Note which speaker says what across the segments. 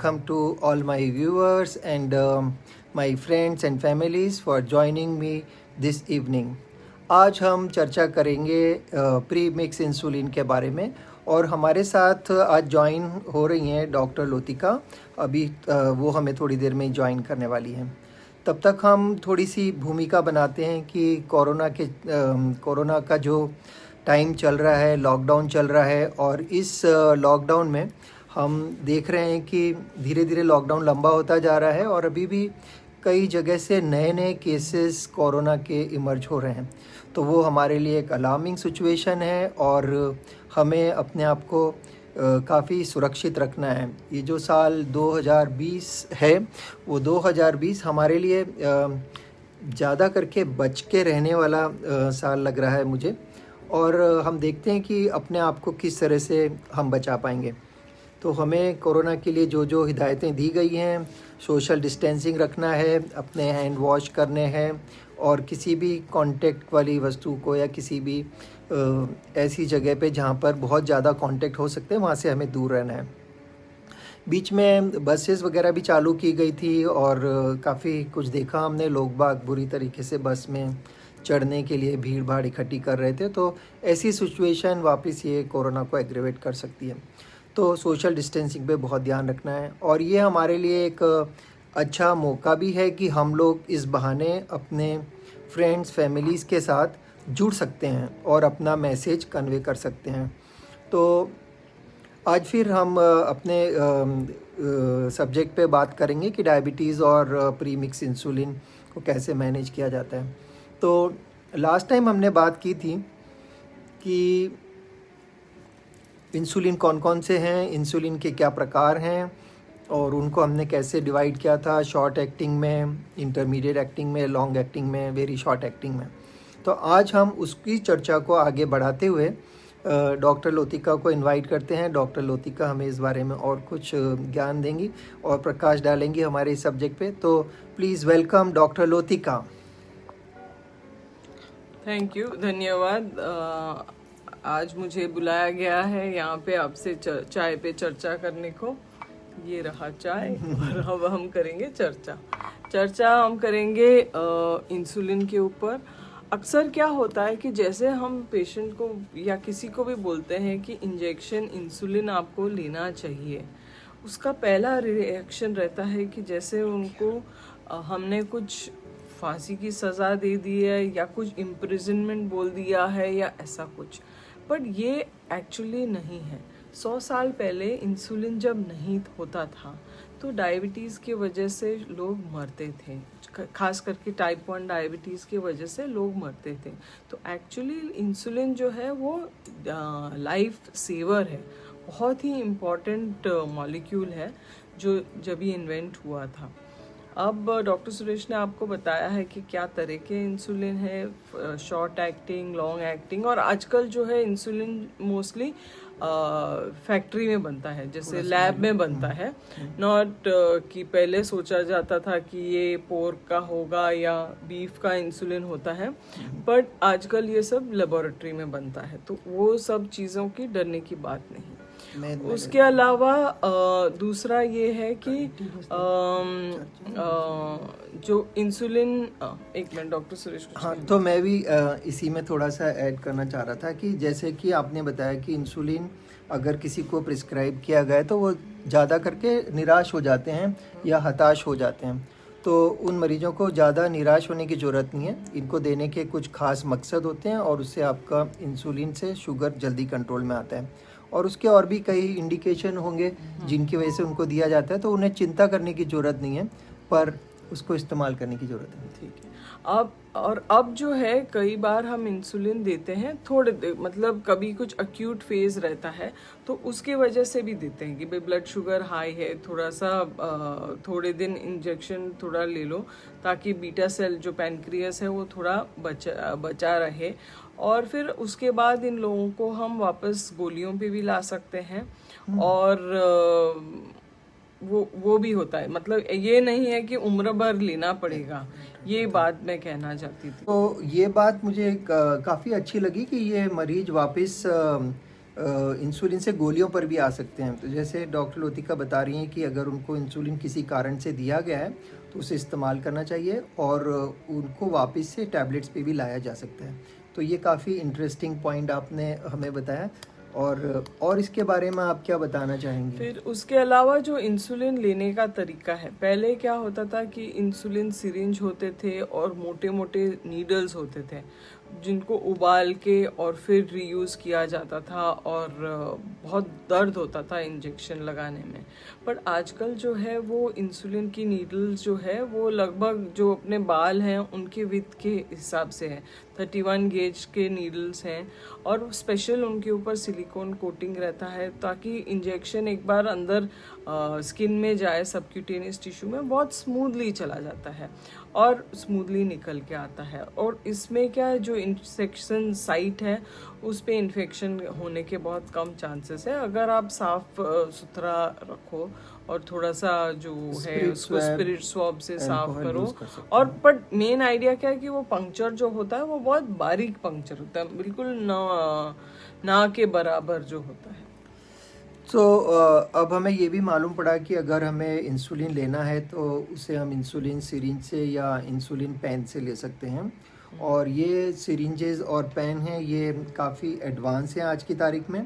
Speaker 1: welcome to all my viewers and my friends and families for joining me this evening. आज हम चर्चा करेंगे pre mix insulin के बारे में और हमारे साथ आज ज्वाइन हो रही हैं डॉक्टर लोतिका। अभी वो हमें थोड़ी देर में ज्वाइन करने वाली हैं। तब तक हम थोड़ी सी भूमिका बनाते हैं कि कोरोना का जो टाइम चल रहा है, लॉकडाउन चल रहा है और इस लॉकडाउन में हम देख रहे हैं कि धीरे धीरे लॉकडाउन लंबा होता जा रहा है और अभी भी कई जगह से नए नए केसेस कोरोना के इमर्ज हो रहे हैं। तो वो हमारे लिए एक अलार्मिंग सिचुएशन है और हमें अपने आप को काफ़ी सुरक्षित रखना है। ये जो साल 2020 है वो 2020 हमारे लिए ज़्यादा करके बच के रहने वाला साल लग रहा है मुझे, और हम देखते हैं कि अपने आप को किस तरह से हम बचा पाएंगे। तो हमें कोरोना के लिए जो जो हिदायतें दी गई हैं, सोशल डिस्टेंसिंग रखना है, अपने हैंड वॉश करने हैं और किसी भी कांटेक्ट वाली वस्तु को या किसी भी ऐसी जगह पे जहाँ पर बहुत ज़्यादा कांटेक्ट हो सकते हैं वहाँ से हमें दूर रहना है। बीच में बसेस वगैरह भी चालू की गई थी और काफ़ी कुछ देखा हमने, लोग बाग बुरी तरीके से बस में चढ़ने के लिए भीड़ भाड़ इकट्ठी कर रहे थे। तो ऐसी सिचुएशन वापस ये कोरोना को एग्रेवेट कर सकती है। तो सोशल डिस्टेंसिंग पे बहुत ध्यान रखना है और ये हमारे लिए एक अच्छा मौका भी है कि हम लोग इस बहाने अपने फ्रेंड्स फैमिलीज़ के साथ जुड़ सकते हैं और अपना मैसेज कन्वे कर सकते हैं। तो आज फिर हम अपने सब्जेक्ट पे बात करेंगे कि डायबिटीज़ और प्री मिक्स इंसुलिन को कैसे मैनेज किया जाता है। तो लास्ट टाइम हमने बात की थी कि इंसुलिन कौन कौन से हैं, इंसुलिन के क्या प्रकार हैं और उनको हमने कैसे डिवाइड किया था, शॉर्ट एक्टिंग में, इंटरमीडिएट एक्टिंग में, लॉन्ग एक्टिंग में, वेरी शॉर्ट एक्टिंग में। तो आज हम उसकी चर्चा को आगे बढ़ाते हुए डॉक्टर लोतिका को इनवाइट करते हैं। डॉक्टर लोतिका हमें इस बारे में और कुछ ज्ञान देंगी और प्रकाश डालेंगी हमारे इस सब्जेक्ट पे। तो please welcome doctor Lotika.
Speaker 2: Thank you, धन्यवाद। आज मुझे बुलाया गया है यहाँ पे आपसे चाय पे चर्चा करने को। ये रहा चाय और अब हम करेंगे चर्चा हम करेंगे इंसुलिन के ऊपर। अक्सर क्या होता है कि जैसे हम पेशेंट को या किसी को भी बोलते हैं कि इंजेक्शन इंसुलिन आपको लेना चाहिए, उसका पहला रिएक्शन रहता है कि जैसे उनको हमने कुछ फांसी की सज़ा दे दी है या कुछ इम्प्रिजनमेंट बोल दिया है या ऐसा कुछ। बट ये एक्चुअली नहीं है। 100 साल पहले इंसुलिन जब नहीं होता था तो डायबिटीज़ की वजह से लोग मरते थे, खास करके टाइप 1 डायबिटीज़ की वजह से लोग मरते थे। तो एक्चुअली इंसुलिन जो है वो लाइफ सेवर है, बहुत ही इम्पॉर्टेंट मॉलिक्यूल है जो जब ये इन्वेंट हुआ था। अब डॉक्टर सुरेश ने आपको बताया है कि क्या तरह के इंसुलिन है, शॉर्ट एक्टिंग, लॉन्ग एक्टिंग, और आजकल जो है इंसुलिन मोस्टली फैक्ट्री में बनता है, जैसे लैब में बनता है। नॉट कि पहले सोचा जाता था कि ये पोर्क का होगा या बीफ का इंसुलिन होता है, बट आजकल ये सब लेबोरेटरी में बनता है। तो वो सब चीज़ों की डरने की बात नहीं। उसके अलावा दूसरा ये है कि जो इंसुलिन, एक मिनट डॉक्टर सुरेश।
Speaker 1: हाँ, तो मैं भी इसी में थोड़ा सा ऐड करना चाह रहा था कि जैसे कि आपने बताया कि इंसुलिन अगर किसी को प्रिस्क्राइब किया गया तो वो ज़्यादा करके निराश हो जाते हैं या हताश हो जाते हैं। तो उन मरीजों को ज़्यादा निराश होने की ज़रूरत नहीं है। इनको देने के कुछ खास मकसद होते हैं और उससे आपका इंसुलिन से शुगर जल्दी कंट्रोल में आता है और उसके और भी कई इंडिकेशन होंगे जिनकी वजह से उनको दिया जाता है। तो उन्हें चिंता करने की ज़रूरत नहीं है, पर उसको इस्तेमाल करने की ज़रूरत है।
Speaker 2: ठीक है। अब जो है कई बार हम इंसुलिन देते हैं थोड़े, मतलब कभी कुछ अक्यूट फेज रहता है तो उसके वजह से भी देते हैं कि भाई ब्लड शुगर हाई है, थोड़ा सा थोड़े दिन इंजेक्शन थोड़ा ले लो ताकि बीटा सेल जो पैनक्रियास है वो थोड़ा बचा रहे, और फिर उसके बाद इन लोगों को हम वापस गोलियों पे भी ला सकते हैं। और वो भी होता है, मतलब ये नहीं है कि उम्र भर लेना पड़ेगा, ये बात मैं कहना चाहती थी।
Speaker 1: तो ये बात मुझे काफ़ी अच्छी लगी कि ये मरीज वापस इंसुलिन से गोलियों पर भी आ सकते हैं। तो जैसे डॉक्टर लोतिका बता रही हैं कि अगर उनको इंसुलिन किसी कारण से दिया गया है तो उसे इस्तेमाल करना चाहिए और उनको वापस से टैबलेट्स पे भी लाया जा सकता है। तो ये काफ़ी इंटरेस्टिंग पॉइंट आपने हमें बताया। और इसके बारे में आप क्या बताना चाहेंगे?
Speaker 2: फिर उसके अलावा जो इंसुलिन लेने का तरीका है, पहले क्या होता था कि इंसुलिन सिरिंज होते थे और मोटे मोटे नीडल्स होते थे जिनको उबाल के और फिर रीयूज़ किया जाता था और बहुत दर्द होता था इंजेक्शन लगाने में। पर आजकल जो है वो इंसुलिन की नीडल्स जो है वो लगभग जो अपने बाल हैं उनके विड्थ के हिसाब से है, 31 गेज के नीडल्स हैं और स्पेशल उनके ऊपर सिलिकॉन कोटिंग रहता है ताकि इंजेक्शन एक बार अंदर स्किन में जाए, सबक्यूटेनियस टिश्यू में बहुत स्मूथली चला जाता है और स्मूथली निकल के आता है। और इसमें क्या है, जो इंसेक्शन साइट है उस पे इन्फेक्शन होने के बहुत कम चांसेस है अगर आप साफ सुथरा रखो और थोड़ा सा जो है उसको स्पिरिट स्वैब से साफ करो। और पर मेन आइडिया क्या है कि वो पंक्चर जो होता है वो बहुत बारीक पंक्चर होता है, बिल्कुल ना के बराबर जो होता है।
Speaker 1: तो अब हमें ये भी मालूम पड़ा कि अगर हमें इंसुलिन लेना है तो उसे हम इंसुलिन सिरिंज से या इंसुलिन पेन से ले सकते हैं। और ये सिरिंजेस और पेन हैं, ये काफ़ी एडवांस हैं आज की तारीख में।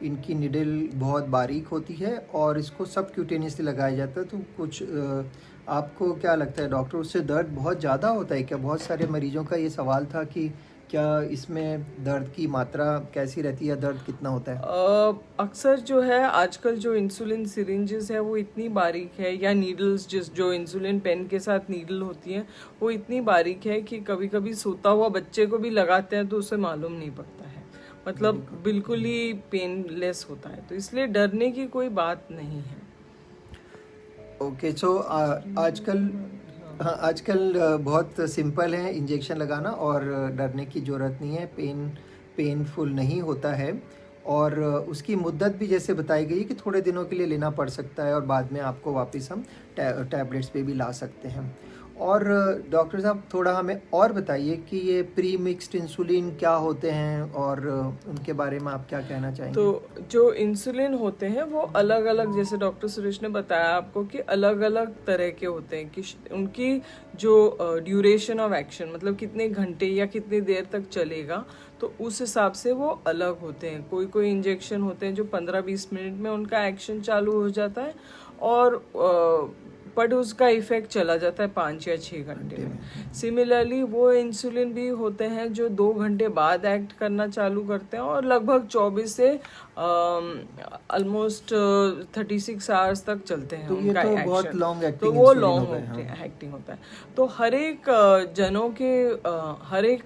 Speaker 1: इनकी निडल बहुत बारीक होती है और इसको सब क्यूटेनियसली लगाया जाता है। तो कुछ आपको क्या लगता है डॉक्टर, उससे दर्द बहुत ज़्यादा होता है क्या? बहुत सारे मरीजों का ये सवाल था कि क्या इसमें दर्द की मात्रा कैसी रहती है, दर्द कितना होता है?
Speaker 2: अक्सर जो है आजकल जो इंसुलिन सिरिंजेस है वो इतनी बारीक है, या नीडल्स जो इंसुलिन पेन के साथ नीडल होती है वो इतनी बारीक है कि कभी कभी सोता हुआ बच्चे को भी लगाते हैं तो उसे मालूम नहीं पड़ता है, मतलब बिल्कुल ही पेनलेस होता है। तो इसलिए डरने की कोई बात नहीं है।
Speaker 1: ओके, सो आजकल बहुत सिंपल है इंजेक्शन लगाना और डरने की ज़रूरत नहीं है, पेनफुल नहीं होता है। और उसकी मुद्दत भी जैसे बताई गई कि थोड़े दिनों के लिए लेना पड़ सकता है और बाद में आपको वापस हम टैबलेट्स पे भी ला सकते हैं। और डॉक्टर साहब थोड़ा हमें और बताइए कि ये प्री मिक्स्ड इंसुलिन क्या होते हैं और उनके बारे में आप क्या कहना चाहेंगे?
Speaker 2: तो जो इंसुलिन होते हैं वो अलग अलग, जैसे डॉक्टर सुरेश ने बताया आपको कि अलग अलग तरह के होते हैं कि उनकी जो ड्यूरेशन ऑफ एक्शन, मतलब कितने घंटे या कितनी देर तक चलेगा, तो उस हिसाब से वो अलग होते हैं। कोई इंजेक्शन होते हैं जो 15-20 मिनट में उनका एक्शन चालू हो जाता है और बट उसका इफेक्ट चला जाता है 5 या 6 घंटे में। सिमिलरली वो इंसुलिन भी होते हैं जो 2 घंटे बाद एक्ट करना चालू करते हैं और लगभग 24 से ऑलमोस्ट 36 आवर्स तक चलते हैं।
Speaker 1: तो
Speaker 2: उनका
Speaker 1: ये तो
Speaker 2: एक्शन
Speaker 1: बहुत लॉन्ग एक्टिंग,
Speaker 2: तो वो लॉन्ग एक्टिंग होता है। तो हर एक जनों के हर एक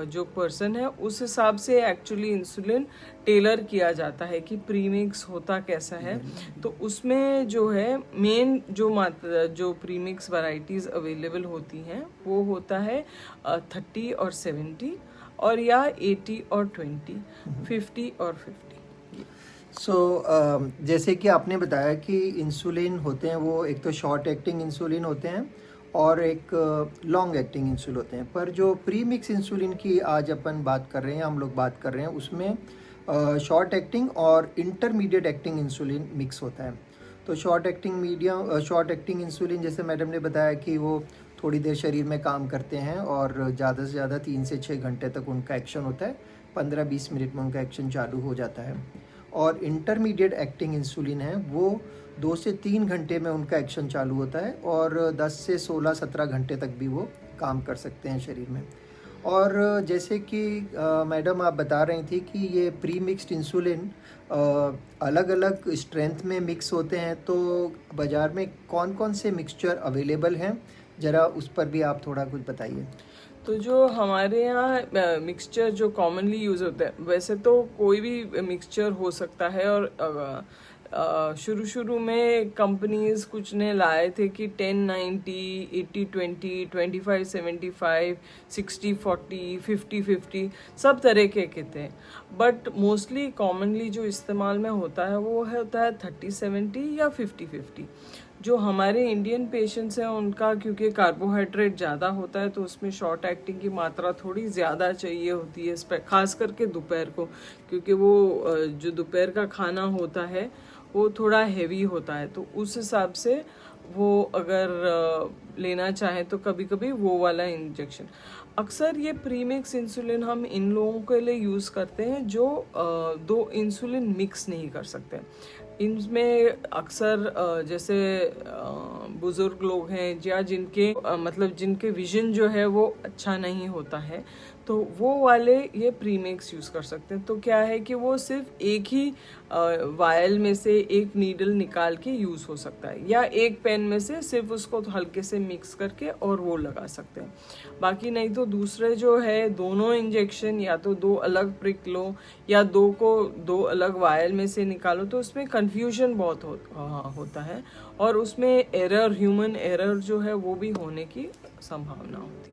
Speaker 2: जो पर्सन है उस हिसाब से एक्चुअली इंसुलिन टेलर किया जाता है कि प्रीमिक्स होता कैसा है। तो उसमें जो है मेन जो प्रीमिक्स वैरायटीज अवेलेबल होती हैं वो होता है 30 और 70 और या 80 और 20, 50 और 50।
Speaker 1: सो जैसे कि आपने बताया कि इंसुलिन होते हैं वो एक तो शॉर्ट एक्टिंग इंसुलिन होते हैं और एक लॉन्ग एक्टिंग इंसुलिन होते हैं। पर जो प्री मिक्स इंसुलिन की आज अपन बात कर रहे हैं, हम लोग बात कर रहे हैं, उसमें शॉर्ट एक्टिंग और इंटरमीडिएट एक्टिंग इंसुलिन मिक्स होता है। तो शॉर्ट एक्टिंग इंसुलिन जैसे मैडम ने बताया कि वो थोड़ी देर शरीर में काम करते हैं और ज़्यादा से ज़्यादा 3 से 6 घंटे तक उनका एक्शन होता है, 15-20 मिनट में उनका एक्शन चालू हो जाता है। और इंटरमीडिएट एक्टिंग इंसुलिन है वो 2 से 3 घंटे में उनका एक्शन चालू होता है और 10 से 16-17 घंटे तक भी वो काम कर सकते हैं शरीर में। और जैसे कि मैडम आप बता रही थी कि ये प्री मिक्स्ड इंसुलिन अलग अलग स्ट्रेंथ में मिक्स होते हैं, तो बाज़ार में कौन कौन से मिक्सचर अवेलेबल हैं, ज़रा उस पर भी आप थोड़ा कुछ बताइए।
Speaker 2: तो जो हमारे यहाँ मिक्सचर जो कॉमनली यूज़ होता है, वैसे तो कोई भी मिक्सचर हो सकता है और शुरू में कंपनीज कुछ ने लाए थे कि 10-90, 80-20, 25-75, 60-40, 50-50 सब तरह के थे। बट मोस्टली कॉमनली जो इस्तेमाल में होता है वो होता है 30-70 या 50-50। जो हमारे इंडियन पेशेंट्स हैं उनका क्योंकि कार्बोहाइड्रेट ज़्यादा होता है तो उसमें शॉर्ट एक्टिंग की मात्रा थोड़ी ज़्यादा चाहिए होती है, खास करके दोपहर को, क्योंकि वो जो दोपहर का खाना होता है वो थोड़ा हेवी होता है। तो उस हिसाब से वो अगर लेना चाहें तो कभी कभी वो वाला इंजेक्शन। अक्सर ये प्रीमिक्स इंसुलिन हम इन लोगों के लिए यूज़ करते हैं जो दो इंसुलिन मिक्स नहीं कर सकते। इनमें अक्सर जैसे बुज़ुर्ग लोग हैं या जिनके मतलब जिनके विजन जो है वो अच्छा नहीं होता है, तो वो वाले ये प्रीमिक्स यूज़ कर सकते हैं। तो क्या है कि वो सिर्फ एक ही वायल में से एक नीडल निकाल के यूज़ हो सकता है, या एक पेन में से सिर्फ उसको हल्के से मिक्स करके और वो लगा सकते हैं। बाकी नहीं तो दूसरे जो है दोनों इंजेक्शन या तो दो अलग प्रिक लो या दो अलग वायल में से निकालो, तो उसमें कन्फ्यूजन बहुत होता है और उसमें एरर, ह्यूमन एरर जो है वो भी होने की संभावना होती है।